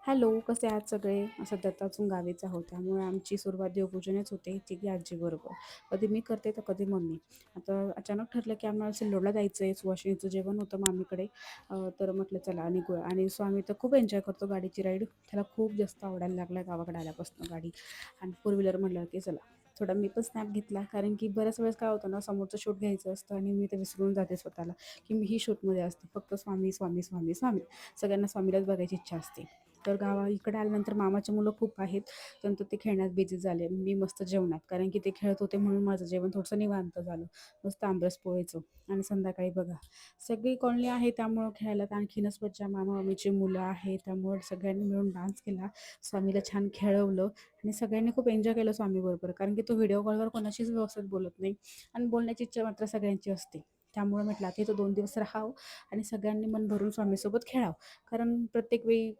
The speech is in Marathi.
हॅलो, कसे आहात सगळे? सध्या तर अजून गावीच आहोत, त्यामुळे आमची सुरुवात देवपूजनेच होते, तिघी आजीबरोबर. कधी मी करते तर कधी मम्मी. आता अचानक ठरलं की आम्हाला सिल्लोडला जायचं आहे, सुवासिनीचं जेवण होतं मामीकडे. तर म्हटलं चला आणि स्वामी तर खूप एन्जॉय करतो गाडीची राईड. त्याला खूप जास्त आवडायला लागला गावाकडे आल्यापासून गाडी. आणि फोर व्हीलर म्हटलं की चला. थोडा मी पण स्नॅप घेतला, कारण की बऱ्याच वेळेस काय होतं ना, समोरचं शूट घ्यायचं असतं आणि मी ते विसरून जाते स्वतःला, की मीही शूटमध्ये असते. फक्त स्वामी, स्वामी, स्वामी, स्वामी. सगळ्यांना स्वामीलाच बघायची इच्छा असते. तर इकडे आल्यानंतर मामाची मुलं खूप आहेत, नंतर ते खेळण्यात बिझी झाले. मी मस्त जेवणात, कारण की ते खेळत होते म्हणून माझं जेवण थोडंसं निवांत झालं. मस्त आंबरस पोळीचं. आणि संध्याकाळी बघा, सगळी कॉलनी आहे त्यामुळं खेळायला तर आणखीनच मज्जा. मामा-मामीची मुलं आहेत त्यामुळे सगळ्यांनी मिळून डान्स केला. स्वामीला छान खेळवलं आणि सगळ्यांनी खूप एन्जॉय केलं स्वामीबरोबर, कारण की तो व्हिडिओ कॉलवर कोणाशीच व्यवस्थित बोलत नाही आणि बोलण्याची इच्छा मात्र सगळ्यांची असते. त्यामुळे म्हटलं आता इथं 2 दिवस राहावं आणि सगळ्यांनी मन भरून स्वामीसोबत खेळावं. कारण प्रत्येक वेळी